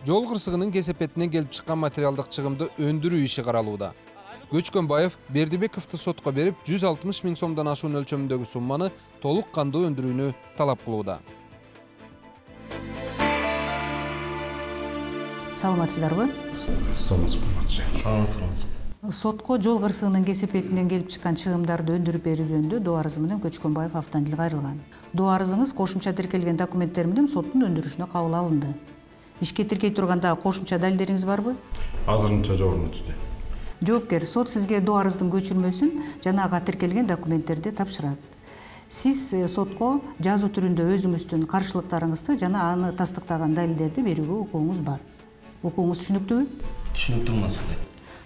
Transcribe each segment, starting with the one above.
жол кырсыгынын кесепетинен келип чыккан материалдык чыгымды өндүрүү иши каралууда. Көчкөнбаев Бердибековду сотко берип, 160 000 сомдон ашуун өлчөмүндөгү сумманы толук кандуу өндүрүүнү талап кылууда. Саламатсыздарбы? Саламатсыз. Сотко жол кырсыгынын кесепетинен келип чыккан чыгымдарды өндүрүп берүү жөнүндө доо арызы менен Көчкөнбаев автомобиль кайрылган. Доо арызыңыз кошумча тиркелген документтер менен соттун өндүрүшүнө кабыл алынды. Ишке тиркей турганда кошумча далилдериңиз барбы? Азырынча жок түздү. Жоопкер, сот сизге доо арыздын көчүрмөсүн жана ага тиркелген документтерди тапшырат. Сиз сотко жазуу түрүндө өзүңүздүн каршылыктарыңызды жана аны тастыктаган далилдерди берүүгө укугуңуз бар. Укугуңуз түшүнүктүүбү? Түшүнүктүү маселе.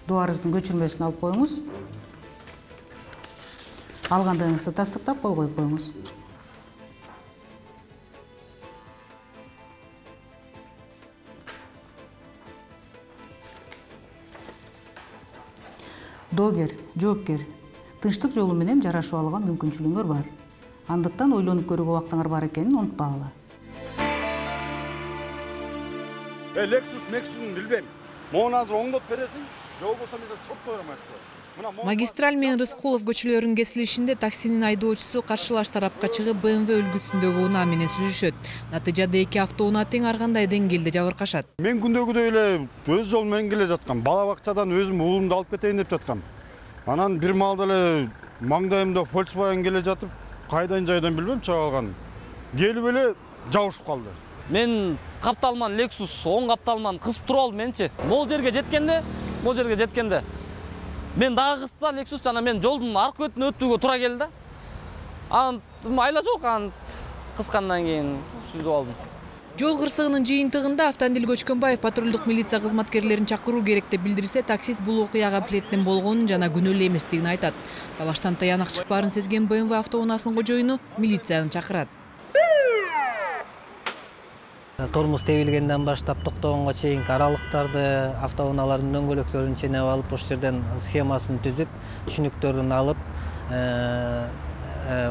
Доо арыздын көчүрмөсүн алып коюңуз. Алгандыгыңызды тастыктап кол коюп коюңуз. Доогер, жоопкер, тынчтык жолу менен жарашып алууга мүмкүнчүлүгүңөр бар. Андыктан ойлонуп көрүүгө убактыңар бар экенин унутпагыла. Lexus Max'ын билбейм. Мону азыр оңдоп бересиң, же болбосо мен сотко берем айтып. Магистраль менен Рыскулов көчөлөрүнүн кесилишинде таксинин айдоочусу каршылаш тарапка чыгып BMW үлгүсүндөгү унаа менен сүзүшөт. Натыйжада эки автоунаа тең ар кандай деңгээлде жабыркашат. Мен күндөгүдөй эле өз жол менен келе жаткам. Бала бакчадан өзүм уулумду алып кетейин деп жаткам. Анан бир маалда эле маңдайымда Volkswagen келе жатып, кайдан жайдан билбем чыга алган. Келип эле жабышып калды. Мен капталман Lexus оң капталман кысып туруп алды менчи. Могул жерге жеткенде мен дагы кыста Lexus жана мен жолдун аркы бетине өтүүгө туура келди. Айла жок, кыскандан кийин сүзүп алдым. Жол кырсыгынын жыйынтыгында автомобиль Көчкөнбаев патрулдук милиция кызматкерлерин чакыруу керек деп билдирсе, таксист бул окуяга билеттен болгонун жана күнөөлүү эместигин айтат. Талаштан таянак чыкпаарын сезген BMW автоунаасынын кожоюну милицияны чакырат. Тормоз тебилгенден баштап токтогонго чейинки аралыктарды автоунаалардын дөңгөлөктөрүн ченеп алып, ошол жерден схемасын түзүп, түшүнүктөрүн алып,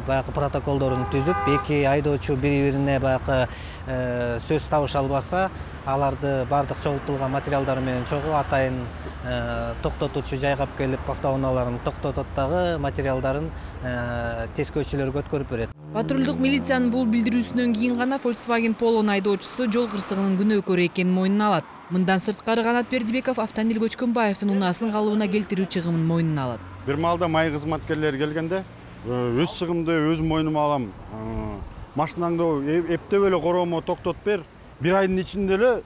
баягы протоколдорун түзүп, эки айдоочу бири-бирине баягы сөз табыша албаса, аларды бардык чогултулган материалдар менен чогуу атайын токтотуучу жайгап келип, автоунааларын токтотот дагы материалдарын тескөөчүлөргө өткөрүп берет. Патрулдук милициянын бул билдирүүсүнөн кийин гана Volkswagen Polo'нун айдоочусу жол кырсыгынын күнөөкөрү экенин мойнуна алат. Мындан сырткары Канат Бердибеков автомобиль Көчкөнбаевдин унаасын калыбына келтирүү чыгымын мойнуна алат. Бир маалда май кызматкерлери келгенде өз чыгымды өзүм мойнума алам. Машинаңды эптеп эле короомо токтотуп бер. Бир айдын ичинде эле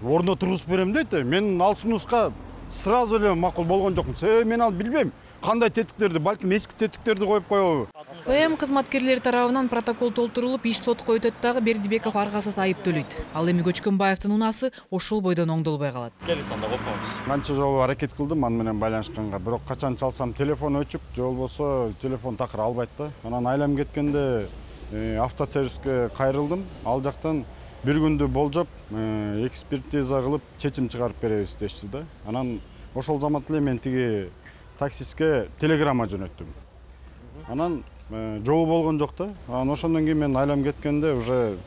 ордуна тургузуп берем дейт. Мен ал сунушка сразу эле макул болгон жокмун. Мен ал билбейм. Кандай тетиктерди, балким эски тетиктерди коюп коебу. ПМ кызматкерлери тарабынан протокол толтурулуп, иш сотко өтөт дагы Бердибеков аргасыз айып төлөйт. Ал эми Көчкөнбаевдин унаасы ошол бойдон оңдолбой калат. Келсем да коппоңуз. Канча жолу аракет кылдым аны менен байланышканга, бирок качан чалсам телефон өчүк, же болбосо телефон такыр албайт да. Анан айлам кеткенде автосервиске кайрылдым. Ал жактан бир күндү болжоп, экспертиза кылып, чечим чыгарып беребиз дешти да. Анан ошол замат эле мен тиги таксистке телеграмма жөнөттүм. Анан жолу болгон жок да. Анан ошондон кийин мен айлам кеткенде уже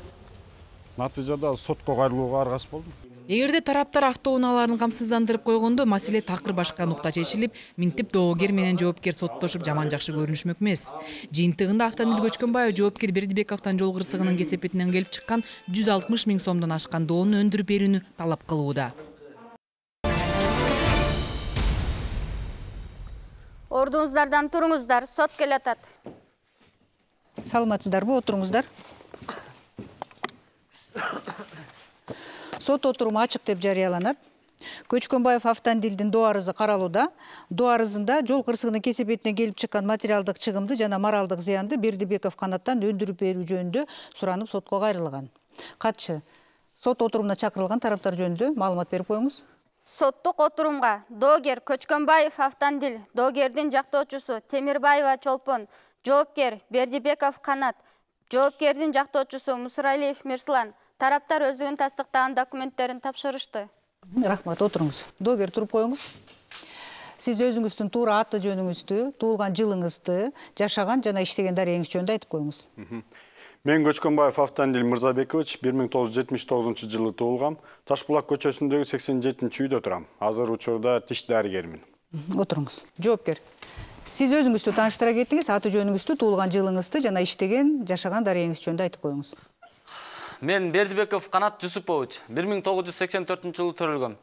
натыйжада сотко кайрылууга аргасыз болдум. Эгерде тараптар автоунааларын камсыздандырып койгондо маселе такыр башка нукта чечилип, минтип доогер менен жоопкер соттошуп жаман жакшы көрүнүшмөк эмес. Жыйынтыгында автомобиль Көчкөнбаев жоопкер Бердибековдон жол кырсыгынын кесепетинен келип чыккан 160 000 сомдон ашкан доону өндүрүп берүүнү талап кылууда. Ордуңуздардан туруңуздар, сот келатат. Саламатсыздарбы, отуруңуздар. Сот отуруму ачык деп жарыяланат. Көчкөнбаев автомобилдин доо арызы каралууда. Доо арызында жол кырсыгынын кесепетинен келип чыккан материалдык чыгымды жана моралдык зыянды Бердибеков Канаттан өндүрүп берүү жөнүндө суранып сотко кайрылган. Катчы, сот отурумуна чакырылган тараптар жөнүндө маалымат берип коюңуз. Соттук отурумга доогер Көчкөнбаев автомобиль, доогердин жактоочусу Темирбаева Чолпон, жоопкер Бердибеков Канат, жоопкердин жактоочусу Мусуралиев Мирслан тараптар өзүнүн тастыктаган документтерин тапшырышты. Рахмат, отуруңуз. Доогер, туруп коюңуз. Сиз өзүңүздүн туура аты жөнүңүздү, туулган жылыңызды, жашаган жана иштеген дарегиңиз жөнүндө айтып коюңуз. Мен Көчкөнбаев Автандил Мырзабекович 1979 жылы туулгам. Ташбулак көчөсүндөгү 87 үйдө турам. Азыр учурда тиш дарыгермин. Отуруңуз. Жоопкер. Сиз өзүңүздү тааныштыра кеттиңиз, аты жөнүңүздү, туулган жылыңызды жана иштеген, жашаган дарегиңиз жөнүндө айтып коюңуз. Мен Бердибеков Канат Жусупович 1984 жылы төрөлгөм.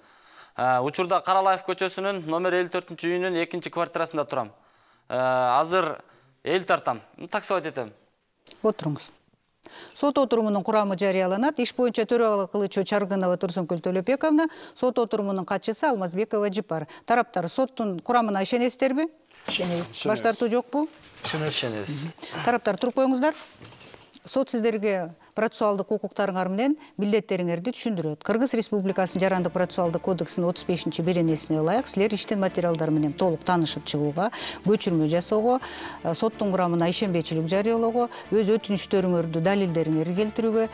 Учурда Каралаев көчөсүнүн номер 54 үйүнүн 2 квартирасында турам. Азыр эл тартам, таксовать этем. Отуруңуз. Сот отурумунун курамы жарыяланат. Иш боюнча төрагалык кылуучу Чаргынова Турсункүл Төлөбековна, сот отурумунун катчысы Алмазбекова Жипар. Тараптар соттун курамына ишенесиздерби? Ишенебиз. Баш тартуу жокпу? Ишенебиз. Тараптар туруп коюңуздар. Сот сиздерге процессуалдык укуктарыңар менен милдеттериңерди түшүндүрөт. Кыргыз Республикасынын Жарандык процессуалдык кодексинин 35-беренесине ылайык силер иштин материалдары менен толук таанышып чыгууга, көчүрмө жасоого, соттун курамына ишенбейчилик жарыялоого, өз өтүнүчтөрүңөрдү, далилдериңерди келтирүүгө,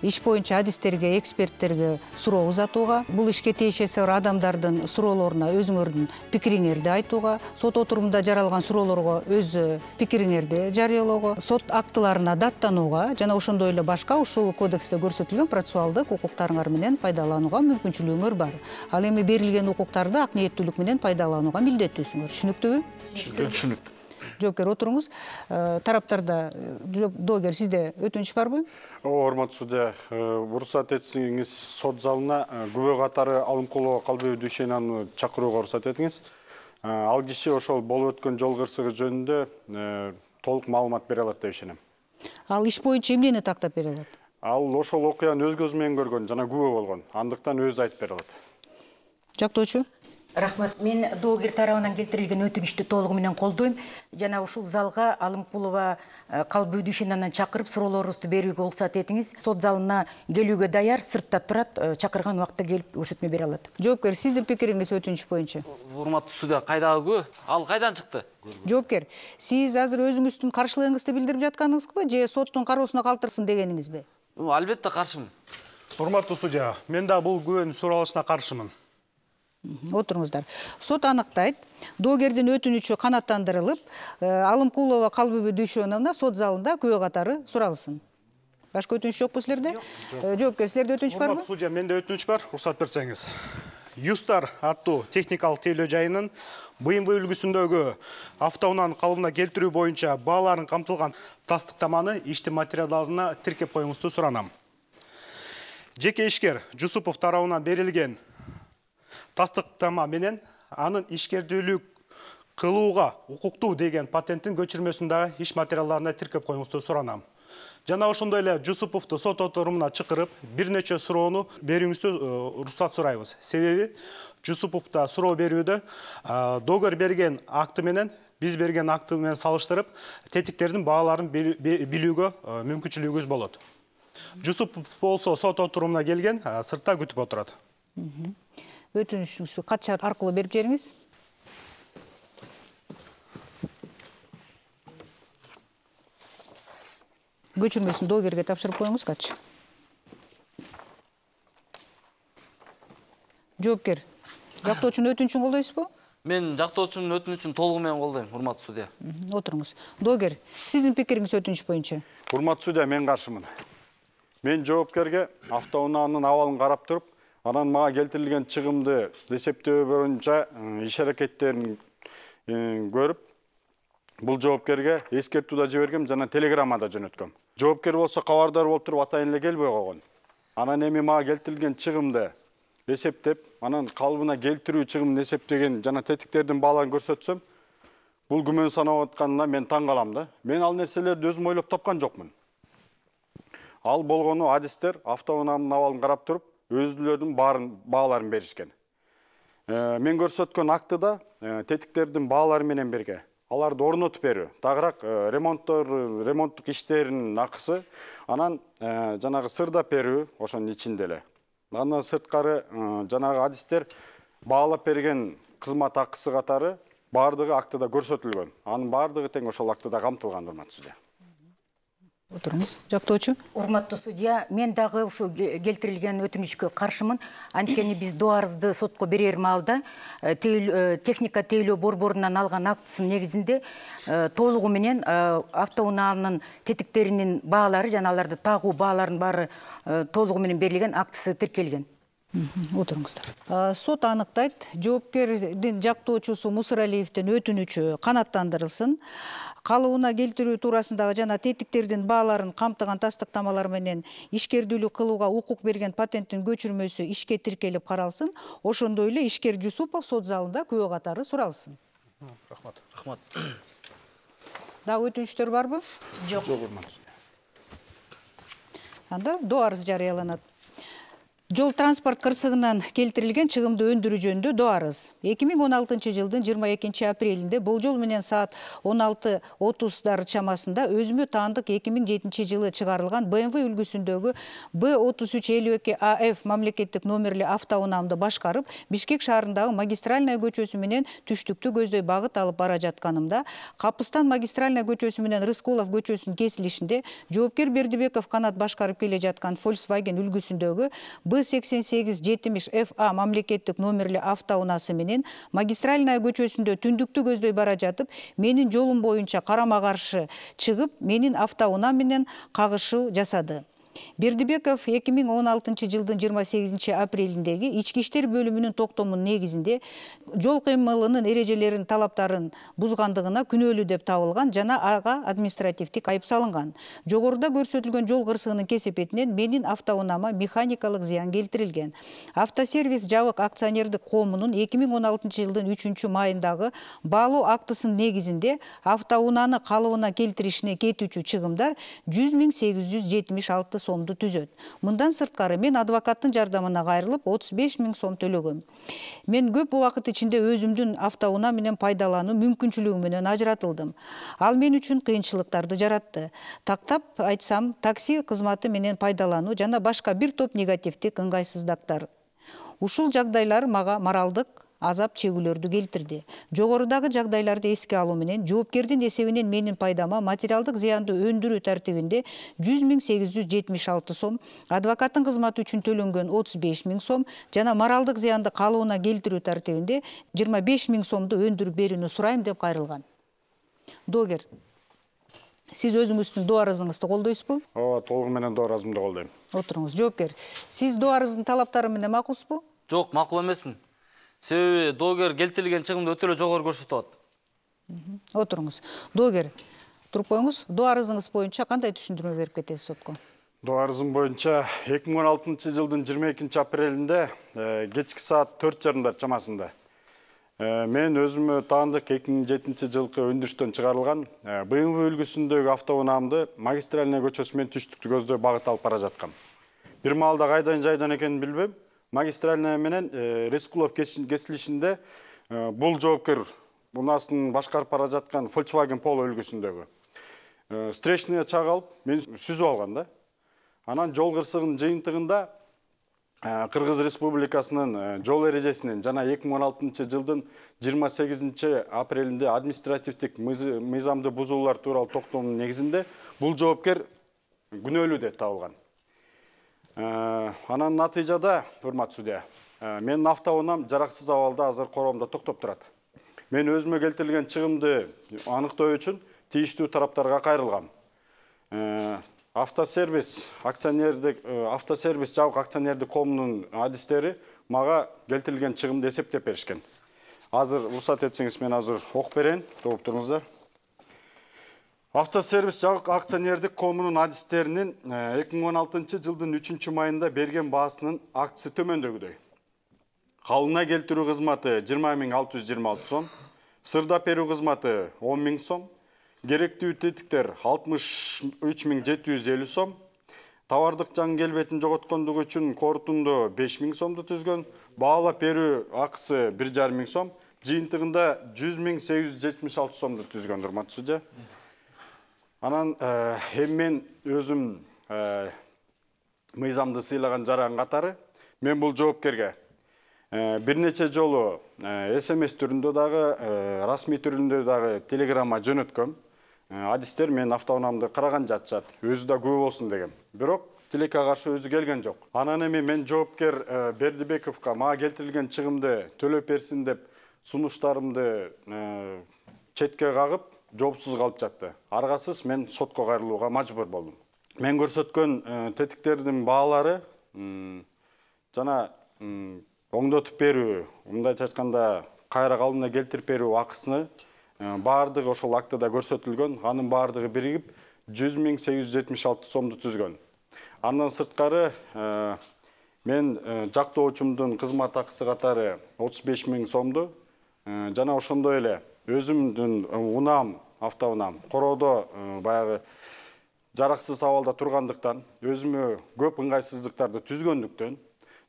иш боюнча адистерге, эксперттерге суроо узатууга, бул ишке тиешеси бар адамдардын суроолоруна өзүңөрдүн пикириңерди айтууга, сот отурумунда жаралган суроолорго өз пикириңерди жарыялоого, сот актыларына даттанууга жана ошондой эле башка ушул кодексте көрсөтүлгөн процессуалдык укуктарыңар менен пайдаланууга мүмкүнчүлүгүңөр бар. Ал эми берилген укуктарды ак ниеттүүлүк менен пайдаланууга милдеттүүсүңөр. Түшүнүктүүбү? Түшүнүктүү. Жоопкер, отуруңуз. Тараптарда доогер сизде өтүнүч барбы? Урматтуу судья, уруксат этсеңиз сот залына күбө катары Алымкулова Калбебек Дүйшенаны чакырууга уруксат этиңиз. Ал киши ошол болуп өткөн жол кырсыгы жөнүндө толук маалымат бере алат деп ишенем. Ал иш боюнча эмнени тактап бере алат? Ал ошол окуяны өз көзү менен көргөн жана күбө болгон. Андыктан өзү айтып бере алат. Жактоочу? Рахмат. Мен доогер тарабынан келтирилген өтүнүчтү толугу менен колдойм. Жана ушул залга Алымкулова Калбебек Дүйшенаны чакырып суроолорубузду берүүгө уруксат этиңиз. Сот залына келүүгө даяр, сыртта турат, чакырган убакта келип көрсөтмө бере алат. Жоопкер, сиздин пикириңиз өтүнүч боюнча? Урматтуу судья, кайдагы күбө? Ал кайдан чыкты? Жоопкер, сиз азыр өзүңүздүн каршылыгыңызды билдирип жатканыңызбы же соттун кароосуна калтырсын дегениңизби? Албетте каршымын. Урматтуу судья, мен да бул күбөнүн суралышына каршымын. Отуруңуздар. Сот аныктайт, доогердин өтүнүчү канааттандырылып, Алымкулова Калбебек Дүйшеновна сот залында күбө катары суралсын. Башка өтүнүч жокпу силерде? Жоопкер, силерде өтүнүч барбы? Урматтуу судья, менде өтүнүч бар, уруксат берсеңиз. Юстар аттуу техникалык тейлөө жайынын БМВ үлгүсүндөгү автоунаанын калыбына келтирүү боюнча бааларын камтылган тастыктаманы иштин материалдарына тиркеп коюңузду суранам. Жеке ишкер Жусупов тарабынан берилген тастыктама менен анын ишкердүүлүк кылууга укуктуу деген патенттин көчүрмөсүн дагы иш материалдарына тиркеп коюңузду суранам. Жана ошондой эле Жусуповду сот отурумуна чакырып, бир нече суроону берүүңүздү уруксат сурайбыз. Себеби Жусуповдо суроо берүүдө доогер берген акты менен биз берген акты менен салыштырып, тетиктердин бааларын билүүгө мүмкүнчүлүгүбүз болот. Жусупов болсо сот отурумуна келген, сыртта күтүп отурат. Өтүнүчүңүздү катча аркылуу берип жибериңиз. Көчүрмөсүн доогерге тапшырып коюңуз катчы. Жоопкер, жактоочунун өтүнүчүн колдойсузбу? Мен жактоочунун өтүнүчүн толугу менен колдойм, урматтуу судья. Отуруңуз. Доогер, сиздин пикириңиз өтүнүч боюнча? Урматтуу судья, мен каршымын. Мен жоопкерге автоунаанын абалын карап туруп, анан мага келтирилген чыгымды эсептөө боюнча иш аракеттерин көрүп, бул жоопкерге эскертүү да жибергем жана телеграмма да жөнөткөм. Жоопкер болсо кабардар болуп туруп атайын эле келбей койгон. Анан эми мага келтирилген чыгымды эсептеп, анан калыбына келтирүү чыгымын эсептеген жана тетиктердин бааларын көрсөтсөм, бул күмөн санап атканына мен таң калам да. Мен ал нерселерди өзүм ойлоп тапкан жокмун. Ал болгону адистер автоунаанын абалын карап туруп, өзүлөрүнүн бааларын беришкен. Мен көрсөткөн актыда тетиктердин баалары менен бирге аларды орнотуп берүү, дагыраак ремонттук иштеринин акысы, анан жанагы сырдап берүү ошонун ичинде эле. Андан сырткары жанагы адистер баалап берген кызмат акысы катары баардыгы актыда көрсөтүлгөн. Анын баардыгы тең ошол актыда камтылган, урматтуу судья. Отырыңыз. Жактоочу. Урматтуу судья, мен дагы ушу келтирилген өтүнүчкө каршымын. Анткени биз до арызды сотко берер маалда техника тейлөө борборунан алган актысынын негизинде толугу менен автоунаанын тетиктеринин баалары жана аларды тагуу бааларынын баары толугу менен берилген, актысы тиркелген. Отырыңыздар. Сот аныктайт, жоопкердин жактоочусу Мусуралиевдин өтүнүчү канааттандырылсын. Калыбына келтирүү туурасындагы жана тетиктердин бааларын камтыган тастыктамалар менен ишкердүүлүк кылууга укук берген патенттин көчүрмөсү ишке тиркелип каралсын. Ошондой эле ишкер Жусупов сот залында күбө катары суралсын. Рахмат. Дагы өтүнүчтөр барбы? Жок. Анда до арыз жарыяланат. Жол транспорт кырсыгынан келтирилген чыгымды өндүрүү жөнүндө до арыз. 2016 жылдын 22 апрелинде болжол менен саат 16:30 чамасында өзүмө таандык 2007 жылы чыгарылган BMW үлгүсүндөгү B3352 AF мамлекеттик номерлі автоунаамды башкарып, Бишкек шаарындагы магистральная көчөсү менен түштүктү көздөй багыт алып бара жатканымда, Капыстан магистральная көчөсү менен Рыскулов көчөсүнүн кесилишинде жоопкер Бердибеков Канат башкарып келе жаткан Volkswagen үлгүсүндөгү B8870 FA мамлекеттик номерлі автоунаасы менен магистральная көчөсүндө түндүктү көздөй бара жатып, менин жолум боюнча карама каршы чыгып, менин автоунаам менен кагышуу жасады. Бердибеков 2016 жылдын 28 апрелиндеги ички иштер бөлүмүнүн токтомунун негизинде жол кыймылынын эрежелерин талаптарын бузгандыгына күнөөлүү деп табылган жана ага административдик айып салынган. Жогоруда көрсөтүлгөн жол кырсыгынын кесепетинен менин автоунаама механикалык зыян келтирилген. Автосервис жабык акционердик коомунун 2016 жылдын 3 майындагы баалоо актысынын негизинде автоунааны калыбына келтиришине кетүүчү чыгымдар 100.876 сомду түзөт. Мындан сырткары мен адвокаттын жардамына кайрылып 35.000 сом төлөгөм. Мен көп убакыт ичинде өзүмдүн автоунаам менен пайдалануу мүмкүнчүлүгү менен ажыратылдым. Ал мен үчүн кыйынчылыктарды жаратты. Тактап айтсам, такси кызматы менен пайдалануу жана башка бир топ негативдик ыңгайсыздыктар. Ушул жагдайлар мага моралдык азап чегүүлөрдү келтирди. Жогорудагы жагдайларды эске алуу менен жоопкердин эсебинен менин пайдама материалдык зыянды өндүрүү тартибинде 100.876 сом, адвокаттын кызматы үчүн төлөнгөн 35.000 сом жана моралдык зыянды калыбына келтирүү тартибинде 25.000 сомду өндүрүп берүүнү сурайм деп кайрылган. Доогер, сиз өзүңүздүн до арызыңызды колдойсузбу? Ооба, толугу менен до арызымды колдойм. Отуруңуз. Жоопкер, сиз до арыздын талаптары менен макулсузбу? Жок, макул эмесмин. Себеби доогер келтирилген чыгымды өтө эле жогору көрсөтүп атат. Отуруңуз. Доогер, туруп коюңуз. До арызыңыз боюнча кандай түшүндүрмө берип кетесиз сотко? До арызым боюнча 2016 жылдын 22 апрелинде кечки саат 4:30 чамасында мен өзүмө таандык 2007 жылкы өндүрүштөн чыгарылган BMW үлгүсүндөгү автоунаамды магистральный көчөсү менен түштүктү көздөй багыт алып бара жаткам. Бир маалда кайдан жайдан экенин билбем. Магистральная менен Рыскулов кесилишинде бул жоопкер унаасын башкарып бара жаткан Volkswagen Polo үлгүсүндөгү встречный чак алып, мен сүзүп алган да. Анан жол кырсыгынын жыйынтыгында Кыргыз Республикасынын жол эрежесинен жана 2016 жылдын 28 апрелинде административдик мыйзамды бузуулар тууралуу токтомдун негизинде бул жоопкер күнөөлүү деп табылган. Анан натыйжада, урматтуу судья, менин автоунаам жараксыз абалда азыр короомдо токтоп турат. Мен өзүмө келтирилген чыгымды аныктоо үчүн тийиштүү тараптарга кайрылгам. Автосервис жабык акционердик коомунун адистери мага келтирилген чыгымды эсептеп беришкен. Азыр уруксат этсеңиз мен азыр окуп берейин, угуп туруңуздар. Автосервис жабык акционердик коомунун адистеринин 2016 жылдын 3 майында берген баасынын актысы төмөндөгүдөй. Калыбына келтирүү кызматы 20.626 сом, сырдап берүү кызматы 10.000 сом, керектүү тетиктер 63.750 сом, товардык жаңы келбетин жоготкондугу үчүн корутунду 5.000 сомду түзгөн, баалап берүү акысы 1.5 сом, жыйынтыгында 100.876 сомду түзгөн, урматтуу судья. Анан мен өзүм мыйзамды сыйлаган жаран катары мен бул жоопкерге бир нече жолу СМС түрүндө дагы, расмий түрүндө дагы телеграмма жөнөткөм. адистер мен автоунаамды караган жатышат, өзү да күбө болсун деген. Бирок тилекке каршы өзү келген жок. Анан эми мен жоопкер Бердибековго мага келтирилген чыгымды төлөп берсин деп сунуштарымды четке кагып, жоопсуз калып жатты. Аргасыз мен сотко кайрылууга мажбур болдум. Мен көрсөткөн тетиктердин баалары жана оңдотуп берүү, мындайча айтканда кайра калыбына келтирип берүү акысыны баардыгы ошол актыда көрсөтүлгөн. Анын баардыгы биригип 100.876 сомду түзгөн. Андан сырткары мен жактоочумдун кызмат акысы катары 35.000 сомду жана ошондой эле өзүмдүн унаам, автоунаам короодо баягы жараксыз абалда тургандыктан, өзүмө көп ыңгайсыздыктарды түзгөндүктөн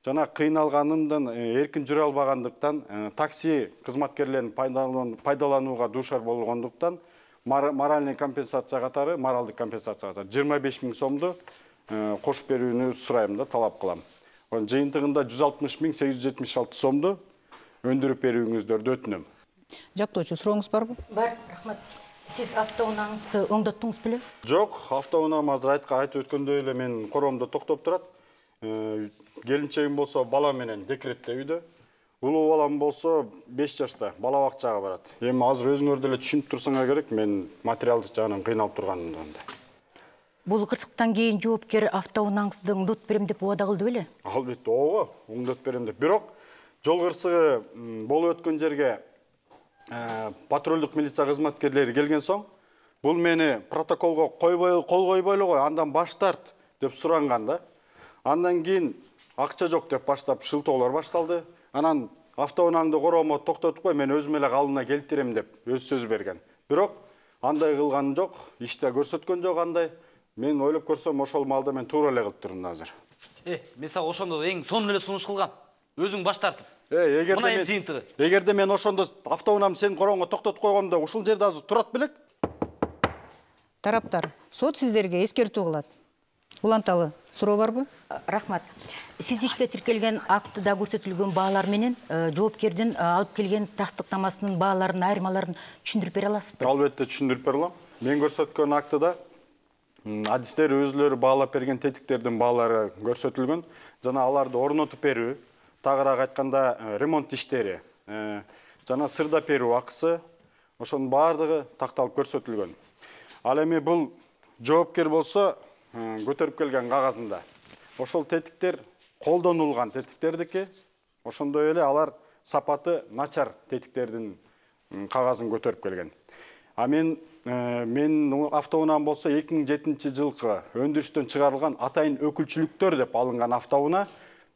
жана кыйналганымдан эркин жүрө албагандыктан такси кызматкерлерин пайдаланууга дуушар болгондуктан моральный компенсация катары, моралдык компенсация катары 25.000 сомду кошуп берүүнү сурайм да, талап кылам. Жыйынтыгында 160.876 сомду өндүрүп берүүңүздөрдү өтүнөм. Жактоочу сурооңуз барбы? Бар, рахмат. Сиз автоунааңызды оңдоттуңуз беле? Жок, автоунаам азыр айтып өткөндөй эле мен короомдо токтоп турат. Келинчегим болсо бала менен декретте үйдө. Улуу балам болсо 5 жашта бала бакчага барат. Эми азыр өзүңөр деле түшүнүп турсаңар керек, мен материалдык жагынан кыйналып турганымды. Бул кырсыктан кийин жоопкер автоунааңызды оңдотуп берем деп убада кылды беле? Албетте, ооба, оңдотуп берем деп. Бирок жол кырсыгы болуп өткөн жерге патрулдук милиция кызматкерлери келген соң, бул мени протоколго кол койбой эле кой, андан баш тарт деп суранган да. Андан кийин акча жок деп баштап шылтоолор башталды. Анан автоунааңды короомо токтотуп кой, мен өзүм эле калыбына келтирем деп өз сөз берген. Бирок андай кылган жок, иште көрсөткөн жок андай. Мен ойлоп көрсөм, ошол маалда мен туура эле кылып турдум азыр. Мен сага ошондо эң сонун эле сунуш кылгам. Өзүң баш тартып. Мына эми жыйынтыгы. Эгерде мен ошондо автоунаам сенин корооңо токтотуп койгондо, ушул жерде азыр турат белек? Тараптар, сот сиздерге эскертүү кылат. Уланталы суроо барбы? Рахмат. Сиз ишке тиркелген актыда көрсөтүлгөн баалар менен жоопкердин алып келген тастыктамасынын бааларын, айырмаларын түшүндүрүп бере аласызбы? Албетте түшүндүрүп бере алам. Мен көрсөткөн актыда адистер өзүлөрү баалап берген тетиктердин баалары көрсөтүлгөн жана аларды орнотуп берүү, тагыраак айтканда ремонт иштери жана сырдап берүү акысы ошонун баардыгы такталып көрсөтүлгөн. Ал эми бул жоопкер болсо көтөрүп келген кагазында ошол тетиктер колдонулган тетиктердики, ошондой эле алар сапаты начар тетиктердин кагазын көтөрүп келген. А мен автоунаам болсо 2007 жылкы өндүрүштөн чыгарылган атайын өкүлчүлүктөр деп алынган автоунаа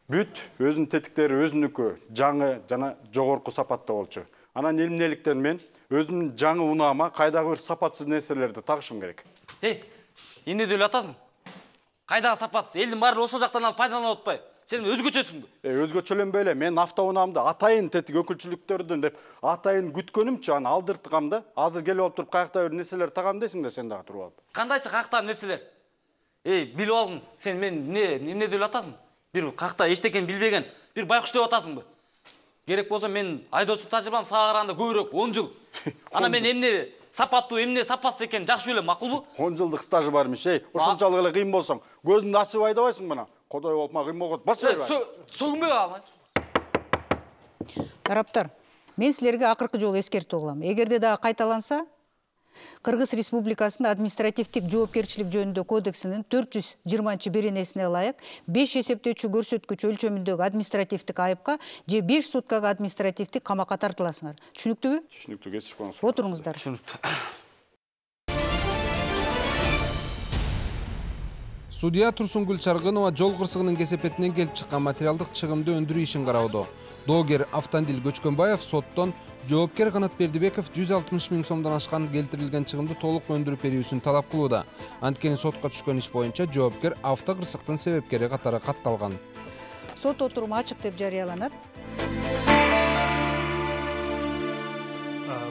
бүт өзүнүн тетиктери өзүнүкү жаңы жана жогорку сапатта болчу. Анан эмнеликтен мен өзүмдүн жаңы унаама кайдагы бир сапатсыз нерселерди тагышым керек. Эмне деп атасың? Кайдагы сапатсыз? Элдин баары ошол жактан алып пайдаланып атпайбы? Сен өзгөчөсүңбү? Өзгөчөлөнбөй эле, мен автоунаамды атайын тетик өкүлчүлүктөрдөн деп атайын күткөнүмчү, аны алдырткам да. Азыр келип алып туруп каякта бир нерселер тагам десиң да, сен дагы туруп алып. Кандайча каякта нерселер? Билип алгын, сен мен эмне деп атасың? Бир каякта эчтекени билбеген, бир байкуш деп атасыңбы? Керек болсо мен айдоочу тажрыйбам сага караганда көбүрөөк 10 жыл. Ана мен эмне сапаттуу, эмне сапатсыз экенин жакшы билем, макулбу? 10 жылдык стажы бармыш, ошончолук эле кыйын болсоң, көзүңдү ачып айдабайсың мына. Кодой болуп ма кыйын болгон. Бас бербей. Сөгүнбөй калма. Тараптар, мен силерге акыркы жолу эскертүү кылам. Эгерде дагы кайталанса, Кыргыз Республикасынын административдик жоопкерчилик жөнүндө кодексинин 420 беренесине ылайык 5 эсептөөчү көрсөткүч өлчөмүндөгү административдик айыпка же 5 суткага административдик камакка тартыласыңар. Түшүнүктүүбү? Түшүнүктүү, кесип коюңуз. Отуруңуздар. Судья Турсунгүл Чаргынова жол кырсыгынын кесепетинен келип чыккан материалдык чыгымды өндүрүү ишин кароодо. Доогер Автандил Көчкөнбаев соттон жоопкер Канат Бердибеков 160.000 сомдон ашкан келтирилген чыгымды толук өндүрүп берүүсүн талап кылууда. Анткени сотко түшкөн иш боюнча жоопкер авто кырсыктын себепкери катары катталган. Сот отуруму ачык деп жарыяланат.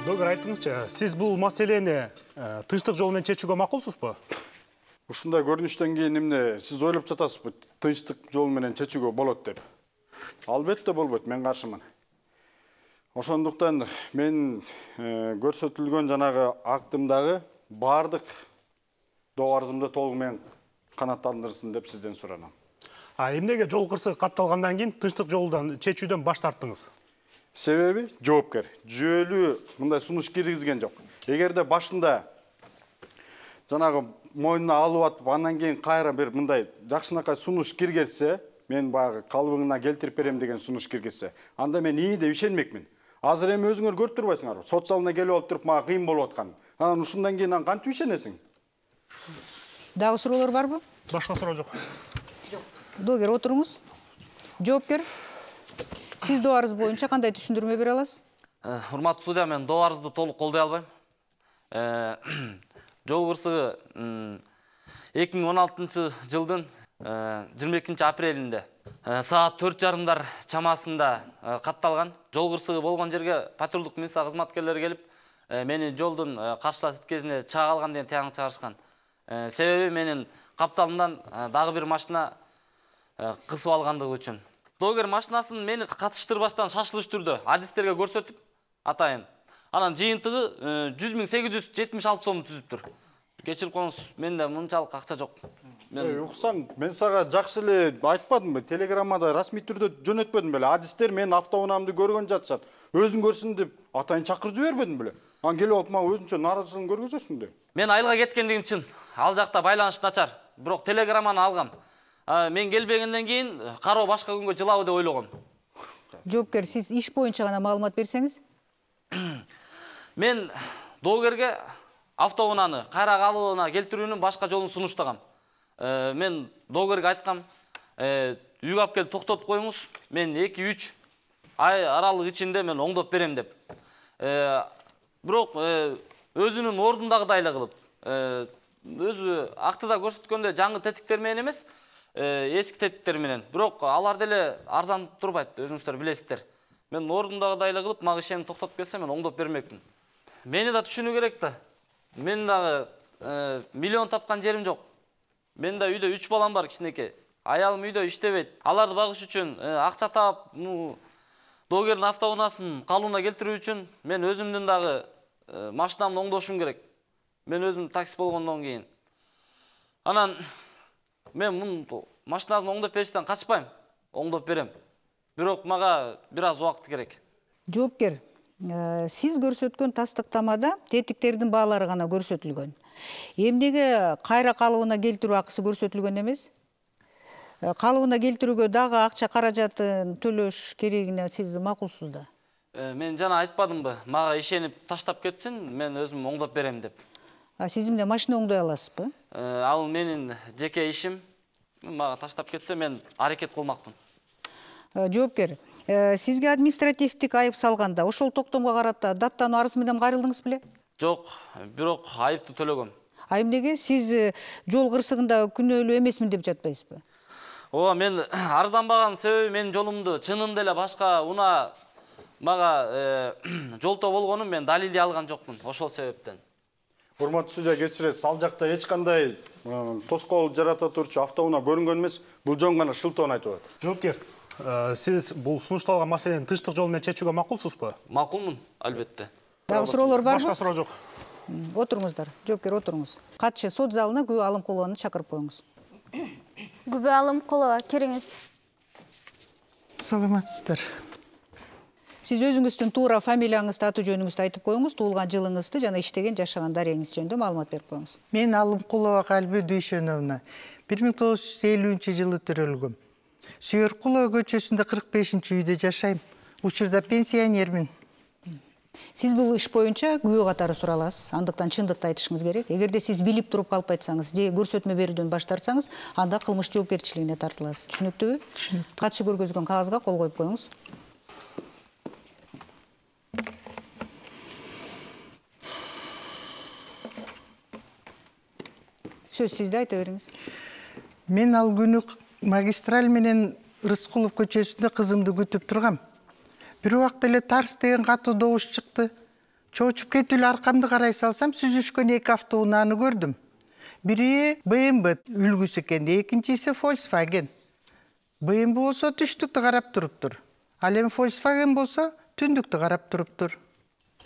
Доогер, айтыңызчы, сиз бул маселени тынчтык жол менен чечүүгө макулсузбу? Ушундай көрүнүштөн кийин эмне сиз ойлоп жатасызбы, тынчтык жол менен чечүүгө болот деп? Албетте болбойт, мен каршымын. Ошондуктан мен көрсөтүлгөн жанагы актымдагы бардык доо арызымды толугу менен канааттандырсын деп сизден суранам. Эмнеге жол кырсыгы катталгандан кийин тынчтык жолдон чечүүдөн баш тарттыңыз? Себеби жоопкер жүйөлүү мындай сунуш киргизген жок. Эгерде башында жанагы мойнуна алып атып, андан кийин кайра бир мындай жакшынакай сунуш киргизсе, мен баягы калыбыңына келтирип берем деген сунуш киргизсе, анда мен ийде ишенмекмин. Азыр эми өзүңөр көрүп турбайсыңарбы? Сот залына келип алып туруп, мага кыйын болуп аткан. Анан ушундан кийин кантип ишенесиң? Дагы суроолор барбы? Башка суроо жок. Доогер, отуруңуз. Жоопкер, сиз доо арыз боюнча кандай түшүндүрмө бере аласыз? Урматтуу судья, мен доо арызды толук колдой албайм. Жол кырсыгы 2016-жылдын 22 апрелинде саат 4:30 чамасында катталган. Жол кырсыгы болгон жерге патрулдук милиция кызматкерлери келип, мени жолдун каршылаш кезинде чаак алган деген тыягын чыгарышкан. Себеби менин капталымдан дагы бир машина кысып алгандыгы үчүн. Доогер машинасын мени катыштырбастан шашылыш түрдө адистерге көрсөтүп атайын. Анан жыйынтыгы 100.876 сом түзүптүр. Кечирип коюңуз, менде мынчалык акча жок. Уксаң, мен сага жакшы эле айтпадымбы? Телеграммада расмий түрдө жөнөтпөдүм беле? Адистер менин автоунаамды көргөн жатышат. Өзүң көрсүн деп атайын чакырып жибербедим беле? Анан келип алып мага өзүнчө нааразычылыгын көргөзөсүң деп. Мен айылга кеткендигим чын. Ал жакта байланыш начар. Бирок телеграмманы алгам. Мен келбегенден кийин кароо башка күнгө жылабы деп ойлогом. Жоопкер, сиз иш боюнча гана маалымат берсеңиз? Мен доогерге автоунааны кайра калыбына келтирүүнүн башка жолун сунуштагам. Мен доогерге айткам, үйгө алып келип токтотуп коюңуз. Мен 2-3 ай аралык ичинде мен оңдоп берем деп. Бирок өзүнүн ордундагыдай эле кылып, өзү актыда көрсөткөндө жаңы тетиктер менен эмес, эски тетиктер менен. Бирок алар деле арзан турбайт, өзүңүздөр билесиздер. Мен ордундагыдай эле кылып, мага ишенип токтоп келсе, мен оңдоп бермекмин. Мени да түшүнүү керек да. Мен дагы миллион тапкан жерим жок. Мен да үйдө 3 балам бар, кичинекей. Аялым үйдө иштебейт. Аларды багыш үчүн акча таап, доогердин автоунаасын калыбына келтирүү үчүн мен өзүмдүн дагы машинамды оңдошум керек. Мен өзүм такси болгондон кийин. Анан мен машинасын оңдоп бериштен качпайм. Оңдоп берем. Бирок мага бир аз убакыт керек. Жоопкер, сиз көрсөткөн тастыктамада тетиктердин баалары гана көрсөтүлгөн. Эмнеге кайра калыбына келтирүү акысы көрсөтүлгөн эмес? Калыбына келтирүүгө дагы акча каражатын төлөш керегине сиз макулсуз да? Мен жана айтпадымбы, мага ишенип таштап кетсин, мен өзүм оңдоп берем деп. Сиз эмне машина оңдой аласызбы? Ал менин жеке ишим. Мага таштап кетсе, мен аракет кылмакмын. Жоопкер, сизге административдик айып салганда, ошол токтомго карата даттануу арызы менен кайрылдыңыз беле? Жок, бирок айыпты төлөгөм. Эмнеге сиз жол кырсыгында күнөөлүү эмесмин деп жатпайсызбы? Ооба, мен арызданбаган себеби менин жолумду чынында эле башка унаа мага жолтоо болгонун мен далилдей алган жокмун, ошол себептен. Урматтуу судья, кечиресиз, ал жакта эч кандай тоскоол жарата турчу автоунаа көрүнгөн эмес, бул жөн гана шылтоон айтып атат. Жоопкер, сиз бул сунушталган маселени тынчтык жол менен чечүүгө макулсузбу? Макулмун, албетте. Дагы суроолор барбы? Башка суроо жок. Отуруңуздар. Жоопкер, отуруңуз. Катчы сот залына Күбө Алымкулованы чакырып коюңуз. Күбө Алымкулова, кириңиз. Саламатсыздар. Сиз өзүңүздүн туура фамилияңызды, аты жөнүңүздү айтып коюңуз, туулган жылыңызды жана иштеген жашаган дарегиңиз жөнүндө маалымат берип коюңуз. Мен Алымкулова Калби Дүйшөновна, 1950-жылы төрөлгөм. Сүйөркулова көчөсүндө 45-үйдө жашайм. Учурда пенсионермин. Сиз бул иш боюнча күбө катары сураласыз, андыктан чындыкты айтышыңыз керек. Эгерде сиз билип туруп калып айтсаңыз, же көрсөтмө берүүдөн баш тартсаңыз, анда кылмыш жоопкерчилигине тартыласыз. Түшүнүктүүбү? Түшүнүктүү. Катчы көргөзгөн кагазга кол коюп коюңуз. Сөз сизде, айта бериңиз. Мен ал күнү магистраль менен Рыскулов көчөсүндө кызымды күтүп тургам. Бир убакта эле тарс деген катуу добуш чыкты. Чоочуп кетип эле аркамды карай салсам, сүзүшкөн 2 автоунааны көрдүм. Бири BMW үлгүсү экен, экинчиси Volkswagen. BMW болсо түштүктү карап туруптур. Ал эми Volkswagen болсо түндүктү карап туруптур.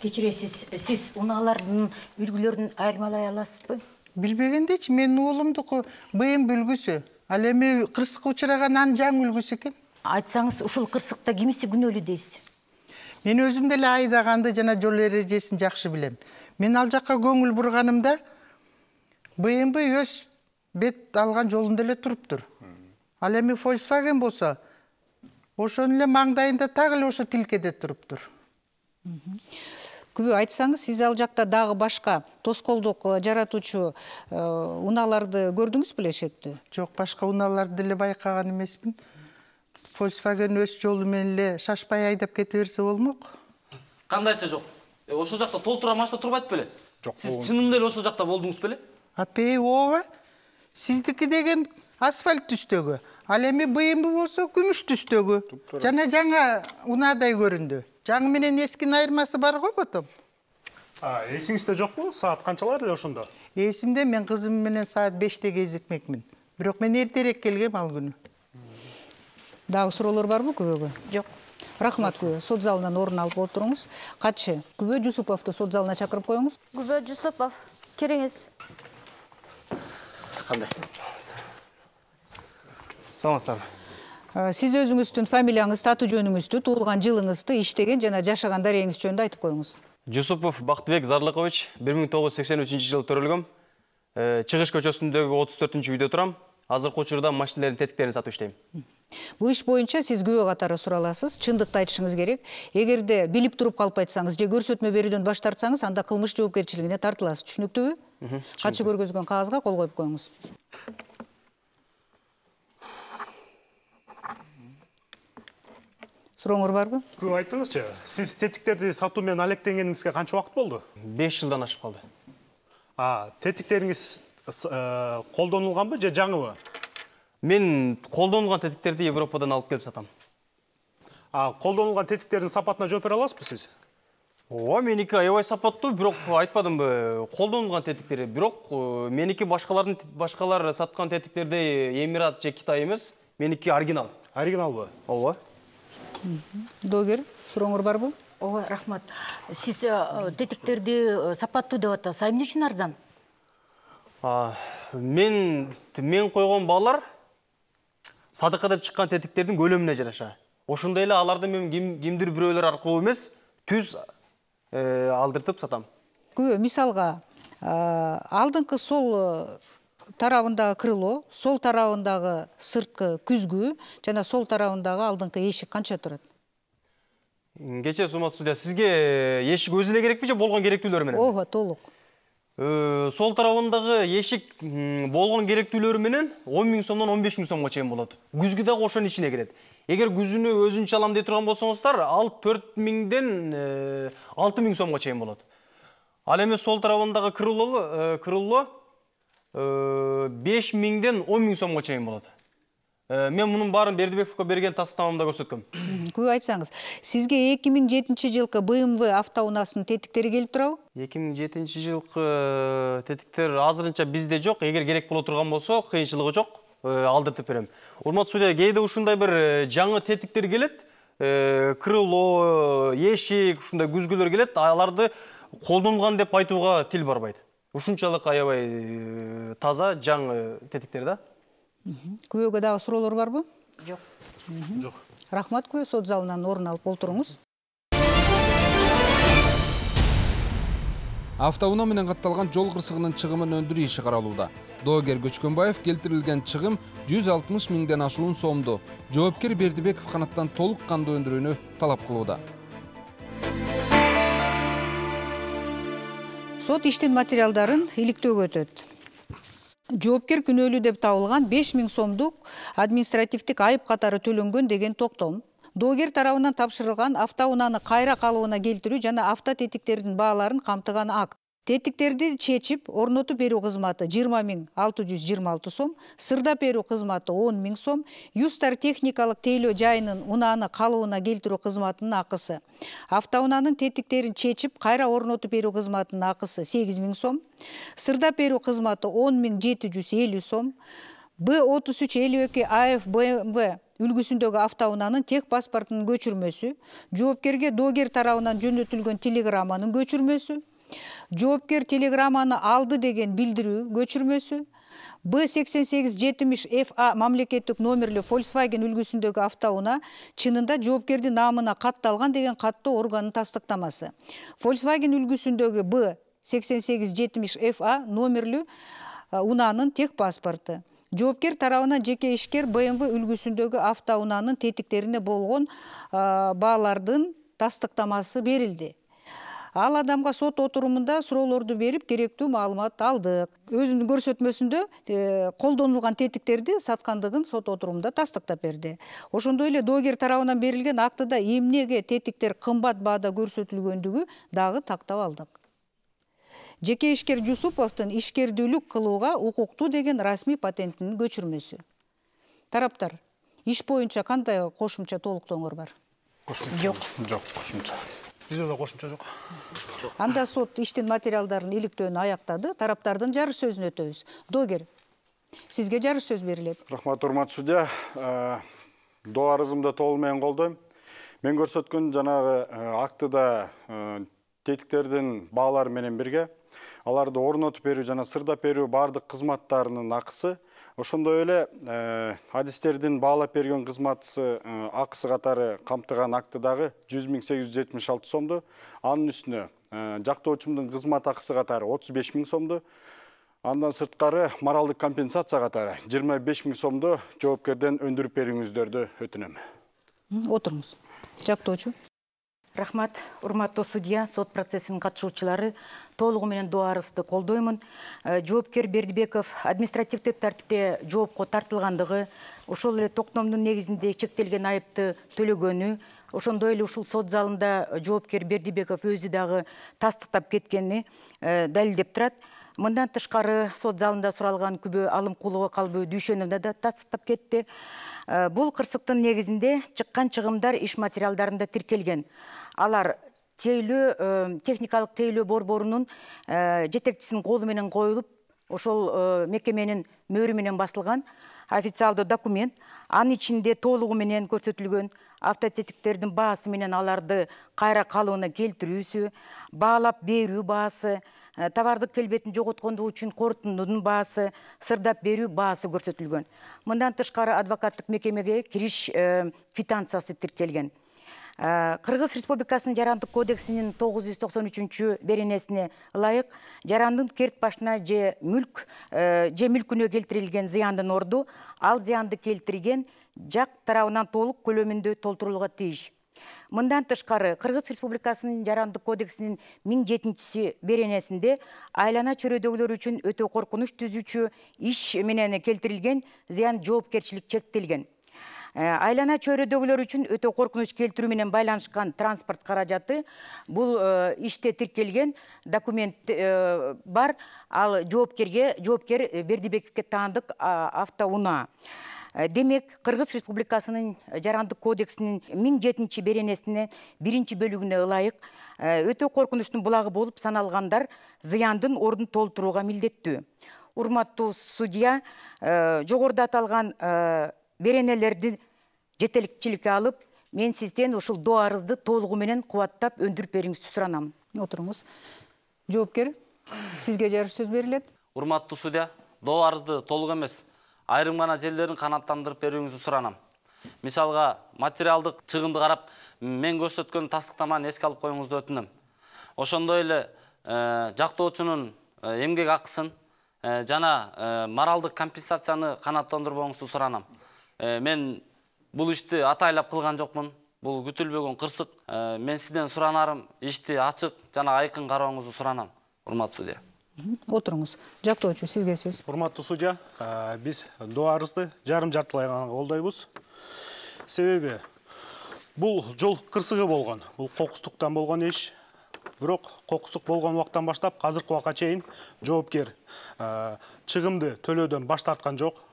Кечиресиз, сиз унаалардын үлгүлөрүн айырмалай аласызбы? Билбегендечи, менин уулумдуку БМ үлгүсү. Ал эми кырсыкка учураган анын жаңы үлгүсү экен. Айтсаңыз, ушул кырсыкта кимиси күнөөлүү дейсиз? Мен өзүм деле айдаганды жана жол эрежесин жакшы билем. Мен ал жакка көңүл бурганымда БМ өз бет алган жолунда эле туруптур. Ал эми Volkswagen болсо, ошонун эле маңдайында так эле ошо тилкеде туруптур. Күбө айтсаңыз, сиз ал жакта дагы башка тоскоолдук жаратуучу унааларды көрдүңүз беле эшекти? Жок, башка унааларды деле байкаган эмесмин. Volkswagen өз жолу менен эле шашпай айдап кете берсе болмок. Кандайча жок? Ошол жакта толтура машина турбайт беле? Жок. Сиз чынында эле ошол жакта болдуңуз беле? Апей, ооба. Сиздики деген асфальт түстөгү. Ал эми БМ болсо күмүш түстөгү. Жана жаңа унаадай көрүндү. Жаңы менен эскинин айырмасы бар го потом. Эсиңизде жокпу? Саат канчалар эле ошондо? Эсимде, мен кызым менен саат 5-те кезикмекмин. Бирок мен эртерээк келгем ал күнү. Дагы суроолор барбы күбөгө? Жок. Рахмат күбө. Сот залынан орун алып отуруңуз. Катчы, күбө Жусуповду сот залына чакырып коюңуз. Күбө Жусупов, кириңиз. Кандай? Саламатсызбы. Сиз өзүңүздүн фамилияңызды, аты жөнүңүздү, туулган жылыңызды, иштеген жана жашаган дарегиңиз жөнүндө айтып коюңуз. Жусупов Бактыбек Зарлыкович, 1983 төрөлгөм. Чыгыш көчөсүндөгү 34-үйдө турам. Азыркы учурда машиналардын тетиктерин сатып иштейм. Бул иш боюнча сиз күбө катары сураласыз. Чындыкты айтышыңыз керек. Эгерде билип туруп калып айтсаңыз же көрсөтмө берүүдөн баш тартсаңыз, анда кылмыш жоопкерчилигине тартыласыз. Түшүнүктүүбү? Катчы көргөзгөн кагазга кол коюп коюңуз. Сурооңор барбы? Көп айтыңызчы, сиз тетиктерди сатуу менен алектенгениңизге канча убакыт болду? 5 жылдан ашып калды. Тетиктериңиз колдонулганбы же жаңыбы? Мен колдонулган тетиктерди Европадан алып келип сатам. Колдонулган тетиктердин сапатына жооп бере аласызбы сиз? Ооба, меники аябай сапаттуу, бирок айтпадымбы, колдонулган тетиктери. Бирок меники башкалар саткан тетиктерди Эмират же Китай эмес, меники оригинал. Оригиналбы? Ооба. Доогер, сурооңор барбы? Ооба, рахмат. Сиз тетиктерди сапаттуу деп атасыз. Эмне үчүн арзан? Мен койгон баалар садыка деп чыккан тетиктердин көлөмүнө жараша. Ошондой эле аларды мен кимдир бирөөлөр аркылуу эмес, түз алдыртып сатам. Күбө, мисалга, алдыңкы сол тарабындагы крыло, сол тарабындагы сырткы күзгү жана сол тарабындагы алдыңкы эшик канча турат? Кече Сумат судья, сизге эшик өзү эле керекпи же болгон керектүүлөр менен? Ооба, толук. Сол тарабындагы эшик болгон керектүүлөр менен 10 000 сомдон 15 000 сомго чейин болот. Күзгү дагы ошонун ичине кирет. Эгер күзүнү өзүнчө алам дей турган болсоңуздар, ал 4 000ден 6 000 сомго чейин болот. Ал эми сол тарабындагы крыло 5 000ден 10 000 сомго чейин болот. Мен мунун баарын Бердибековго берген тастамамда көрсөткөм. Күбө айтсаңыз, сизге 2007 жылкы BMW автоунаасынын тетиктери келип турабы? 2007 жылкы тетиктер азырынча бизде жок. Эгер керек боло турган болсо, кыйынчылыгы жок, алдыртып берем. Урматтуу судья, кээде ушундай бир жаңы тетиктер келет, крыло, эшик, ушундай күзгүлөр келет, аларды колдонулган деп айтууга тил барбайт. Ушунчалык аябай таза, жаңы тетиктер да. Күбөгө дагы суроолор барбы? Жок. Жок. Рахмат күбө, сот залынан орун алып олтуруңуз. Автоунаа менен катталган жол кырсыгынын чыгымын өндүрүү иши каралууда. Доогер Көчкөнбаев келтирилген чыгым 160 000ден ашуун сомду жоопкер Бердибеков канаттан толук кандуу өндүрүүнү талап кылууда. Сот иштин материалдарын иликтөөгө өтөт. Жоопкер күнөөлүү деп табылган 5 000 сомдук административдик айып катары төлөнгөн деген токтом. Доогер тарабынан тапшырылган автоунааны кайра калыбына келтирүү жана автотетиктердин бааларын камтыган акт. Тетиктерди чечип, орнотуп берүү кызматы 20 626 сом, сырдап берүү кызматы 10 000 сом, Юстар техникалык тейлөө жайынын унааны калыбына келтирүү кызматынын акысы. Автоунаанын тетиктерин чечип, кайра орнотуп берүү кызматынын акысы 8 000 сом, сырдап берүү кызматы 10 750 сом, Б3352 АФ БМВ үлгүсүндөгү автоунаанын тех паспортунун көчүрмөсү, жоопкерге доогер тарабынан жөнөтүлгөн телеграмманын көчүрмөсү, жоопкер телеграмманы алды деген билдирүү көчүрмөсү, B8870FA мамлекеттик номерлүү Volkswagen үлгүсүндөгү автоунаа чынында жоопкердин наамына катталган деген каттоо органынын тастыктамасы. Volkswagen үлгүсүндөгү B8870FA номерлүү унаанын тех паспорту. Жоопкер тарабынан жеке ишкер BMW үлгүсүндөгү автоунаанын тетиктерине болгон баалардын тастыктамасы берилди. Ал адамга сот отурумунда суроолорду берип, керектүү маалымат алдык. Өзүнүн көрсөтмөсүндө колдонулган тетиктерди саткандыгын сот отурумунда тастыктап берди. Ошондой эле доогер тарабынан берилген актыда эмнеге тетиктер кымбат баада көрсөтүлгөндүгү дагы тактап алдык. Жеке ишкер Жусуповдун ишкердүүлүк кылууга укуктуу деген расмий патентинин көчүрмөсү. Тараптар, иш боюнча кандай кошумча толуктооңор бар? Жок, кошумча. Бизде да кошумча жок. Анда сот иштин материалдарын иликтөөнү аяктады. Тараптардын жарыш сөзүнө өтөбүз. Доогер, сизге жарыш сөз берилет. Рахмат, урматтуу судья. Доо арызымды толук менен колдойм. Мен көрсөткөн жанагы актыда тетиктердин баалары менен бирге аларды орнотуп берүү жана сырдап берүү баардык кызматтарынын акысы, ошондой эле адистердин баалап берген кызматысы акысы катары камтыган актыдагы 100.876 сомду, анын үстүнө жактоочумдун кызмат акысы катары 35.000 сомду, андан сырткары моралдык компенсация катары 25.000 сомду жоопкерден өндүрүп берүүңүздөрдү өтүнөм. Отуруңуз. Жактоочу. Рахмат, урматтуу судья, сот процессинин катышуучулары, толугу менен доо арызды колдоймун. Жоопкер Бердибеков административдик тартипте жоопко тартылгандыгы, ошол эле токтомдун негизинде чектелген айыпты төлөгөнү, ошондой эле ушул сот залында жоопкер Бердибеков өзү дагы тастыктап кеткени далилдеп турат. Мындан тышкары сот залында суралган күбө Алымкулова Калбы Дүйшөнова да тастыктап кетти. Бул кырсыктын негизинде чыккан чыгымдар иш материалдарында тиркелген. Алар техникалык тейлөө борборунун жетекчисинин колу менен коюлуп, ошол мекеменин мөөрү менен басылган официалдуу документ. Анын ичинде толугу менен көрсөтүлгөн автотетиктердин баасы менен аларды кайра калыбына келтирүүсү, баалап берүү баасы, товардык келбетин жоготкондугу үчүн корутундун баасы, сырдап берүү баасы көрсөтүлгөн. Мындан тышкары адвокаттык мекемеге кириш квитанциясы тиркелген. Кыргыз Республикасынын Жарандык кодексинин 993 беренесине ылайык жарандын керт башына же мүлкүнө келтирилген зыяндын орду ал зыянды келтирген жак тарабынан толук көлөмүндө толтурулууга тийиш. Мындан тышкары Кыргыз Республикасынын Жарандык кодексинин 1007 беренесинде айлана чөрөдөгүлөр үчүн өтө коркунуч түзүүчү иш менен келтирилген зыян жоопкерчилик чектелген. Айлана чөйрөдөгүлөр үчүн өтө коркунуч келтирүү менен байланышкан транспорт каражаты бул иште тиркелген документ бар. Ал жоопкер Бердибековге таандык автоунаа. Демек, Кыргыз Республикасынын Жарандык кодексинин 1007 беренесине 1 бөлүгүнө ылайык өтө коркунучтун булагы болуп саналгандар зыяндын ордун толтурууга милдеттүү. Урматтуу судья, жогоруда аталган беренелерди жетекчиликке алып, мен сизден ушул доо арызды толугу менен кубаттап өндүрүп бериңизди суранам. Отуруңуз. Жоопкер, сизге жарыш сөз берилет. Урматтуу судья, доо арызды толук эмес, айрым гана жерлерин канааттандырып берүүңүздү суранам. Мисалга, материалдык чыгымды карап, мен көрсөткөн тастыктаманы эске алып коюңузду өтүнөм. Ошондой эле жактоочунун эмгек акысын жана моралдык компенсацияны канааттандырбооңузду суранам. Мен бул ишти атайлап кылган жокмун. Бул күтүлбөгөн кырсык. Мен сизден суранарым ишти ачык жана айкын карооңузду суранам. Урматтуу судья. Отуруңуз. Жактоочу, сизге сөз. Урматтуу судья, биз доо арызды жарым жартылай гана колдойбуз. Себеби бул жол кырсыгы болгон. Бул кокустуктан болгон иш. Бирок кокустук болгон убактан баштап азыркы убакка чейин жоопкер чыгымды төлөөдөн баш тарткан жок.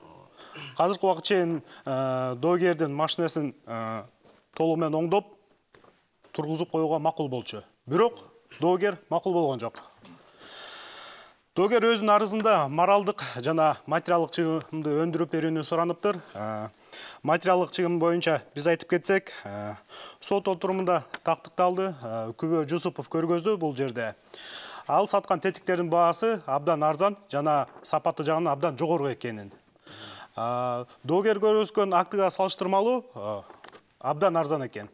Азыркы убакка чейин доогердин машинесин толугу менен оңдоп тургузуп коюуга макул болчу. Бирок доогер макул болгон жок. Доогер өзүнүн арызында моралдык жана материалдык чыгымды өндүрүп берүүнү сураныптыр. Материалдык чыгым боюнча биз айтып кетсек, сот отурумунда тактыкталды, күбө Жусупов көргөздү бул жерде. Ал саткан тетиктердин баасы абдан арзан жана сапаты жагынан абдан жогору экенин. Доогер көргөзгөн актыга салыштырмалуу абдан арзан экен.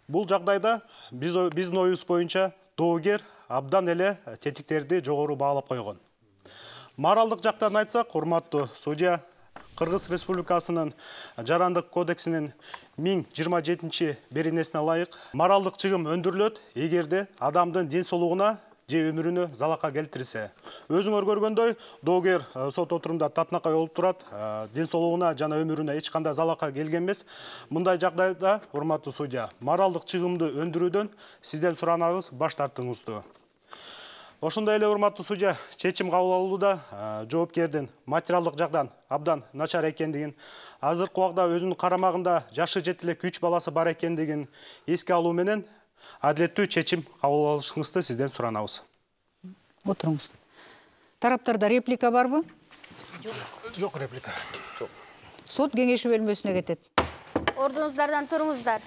Бул жагдайда биздин оюбуз боюнча доогер абдан эле тетиктерди жогору баалап койгон. Моралдык жактан айтсак, урматтуу судья, Кыргыз Республикасынын Жарандык кодексинин 1027 беренесине ылайык моралдык чыгым өндүрүлөт эгерде адамдын ден соолугуна же өмүрүнө залака келтирсе. Өзүңөр көргөндөй, доогер сот отурумда татынакай болуп турат, ден соолугуна жана өмүрүнө эч кандай залака келген эмес. Мындай жагдайда, урматтуу судья, моралдык чыгымды өндүрүүдөн сизден суранабыз баш тартыңызды. Ошондой эле, урматтуу судья, чечим кабыл алууда жоопкердин материалдык жагдан абдан начар экендигин, азыркы убакта өзүнүн карамагында жашы жетилек 3 баласы бар экендигин эске алуу менен адилеттүү чечим кабыл алышыңызды сизден суранабыз. Отуруңуз. Тараптарда реплика барбы? Жок реплика. Сот кеңеши бөлмөсүнө кетет. Ордуңуздардан туруңуздар.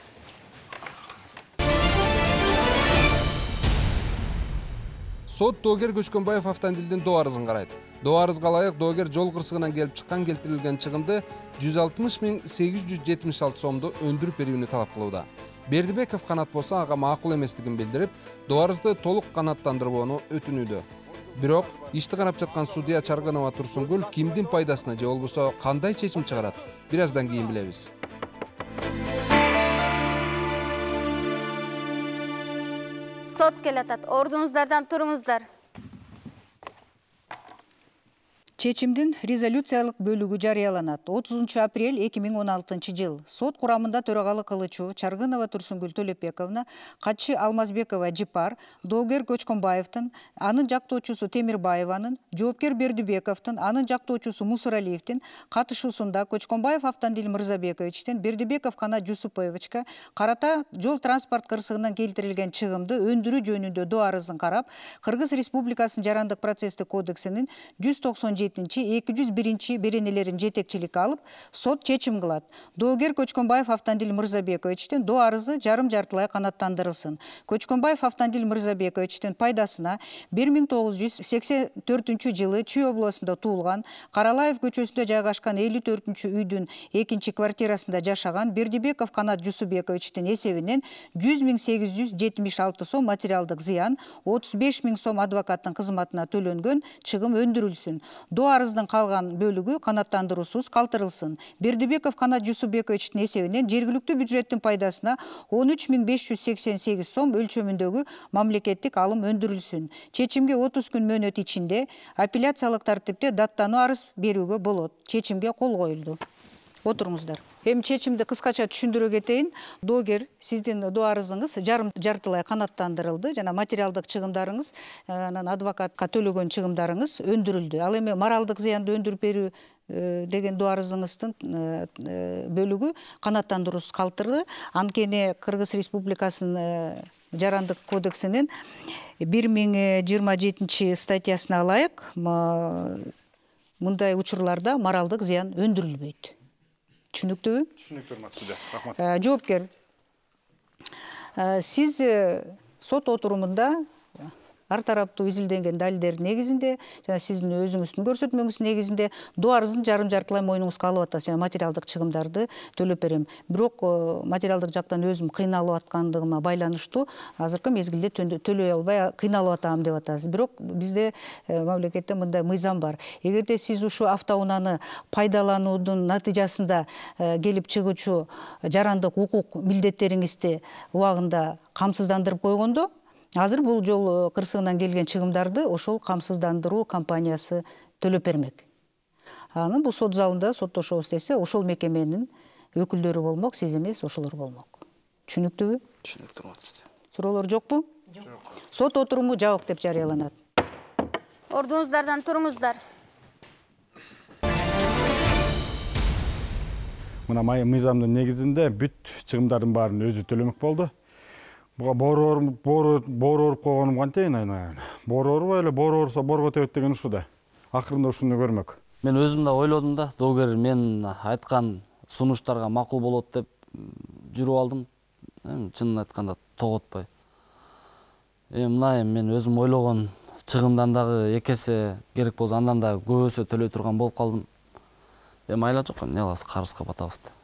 Сот доогер Көчкөнбаев автомобилдин доо арызын карайт. Доо арызга ылайык доогер жол кырсыгынан келип чыккан келтирилген чыгымды 160.876 сомду өндүрүп берүүнү талап кылууда. Бердибеков Канат болсо ага макул эместигин билдирип, доо арызды толук канааттандырбоону өтүнүүдө. Бирок ишти карап жаткан судья Чаргынова Турсунгүл кимдин пайдасына же болбосо кандай чечим чыгарат? Бир аздан кийин билебиз. Сот келатат. Ордуңуздардан туруңуздар. Чечимдин резолюциялык бөлүгү жарыяланат. 30 апрель 2016 жыл. Сот курамында төрагалык кылуучу Чаргынова Турсунгүл Төлөпбековна, катчы Алмазбекова Жипар, доогер Көчкөнбаевдин, анын жактоочусу Темирбаеванын, жоопкер Бердибековдун, анын жактоочусу Мусуралиевдин катышуусунда Көчкөнбаев Автандил Мырзабековичтен Бердибеков Канат Жусуповичке карата жол транспорт кырсыгынан келтирилген чыгымды өндүрүү жөнүндө доо арызын карап, Кыргыз Республикасынын Жарандык процесстик кодексинин 197-201 беренелерин жетекчиликке алып, сот чечим кылат. Доогер Көчкөнбаев Автандил Мырзабековичтен доо арызы жарым-жартылай канааттандырылсын. Көчкөнбаев Автандил Мырзабековичтен пайдасына 1984 жылы Чүй областында туулган, Каралаев көчөсүндө жайгашкан 54 үйдүн 2 квартирасында жашаган Бердибеков Канат Жусубековичтин эсебинен 100.876 сом материалдык зыян, 35.000 сом адвокаттын кызматына төлөнгөн чыгым өндүрүлсүн. Доо арыздын калган бөлүгү канааттандыруусуз калтырылсын. Бердибеков Канат Жусубековичтин эсебинен жергиликтүү бюджеттин пайдасына 13.588 сом өлчөмүндөгү мамлекеттик алым өндүрүлсүн. Чечимге 30 күн мөөнөт ичинде апелляциялык тартипте даттануу арыз берүүгө болот. Чечимге кол коюлду. Отуруңуздар. Эми чечимди кыскача түшүндүрө кетейин. Доогер, сиздин доо арызыңыз жарым-жартылай канааттандырылды жана материалдык чыгымдарыңыз, анан адвокатка төлөгөн чыгымдарыңыз өндүрүлдү. Ал эми моралдык зыянды өндүрүп берүү деген доо арызыңыздын бөлүгү канааттандыруусуз калтырды. Анткени Кыргыз Республикасынын Жарандык кодексинин 1027 статьясына ылайык мындай учурларда моралдык зыян өндүрүлбөйт. Түшүнүктүүбү? Түшүнүктүү, урматтуу. Жоопкер, сиз сот отурумунда ар тараптуу изилденген далилдер негизинде жана сиздин өзүңүздүн көрсөтмөңүз негизинде доо арызын жарым-жартылай мойнуңузга алып атасыз жана материалдык чыгымдарды төлөп берем. Бирок материалдык жактан өзүм кыйналып аткандыгыма байланыштуу азыркы мезгилде төлөй албай кыйналып атам деп атасыз. Бирок бизде мамлекетте мындай мыйзам бар. Эгерде сиз ушу автоунааны пайдалануудун натыйжасында келип чыгуучу жарандык укук милдеттериңизди убагында камсыздандырып койгондо, азыр бул жол кырсыгынан келген чыгымдарды ошол камсыздандыруу компаниясы төлөп бермек. Анан бул сот залында соттошобуз десе, ошол мекеменин өкүлдөрү болмок, сиз эмес, ошолор болмок. Түшүнүктүүбү? Түшүнүктүү. Суроолор жокпу? Жок. Сот отуруму жабык деп жарыяланат. Ордуңуздардан туруңуздар. Мына мыйзамдын негизинде бүт чыгымдардын баарын өзү төлөмөк болду. Буга боор ооруп койгонум кантейин, Бор орбой эле, бор орса борго тебет деген ушу да. Акырында ушуну көрмөк. Мен өзүм да ойлодум да, доогер мен айткан сунуштарга макул болот деп жүрүп алдым. Чынын айтканда тоготпой. Мына мен өзүм ойлогон чыгымдан дагы 2 эсе керек болсо андан да көбөсө төлөй турган болуп калдым. Айла жок, эмне кылабыз, карызга батабыз да.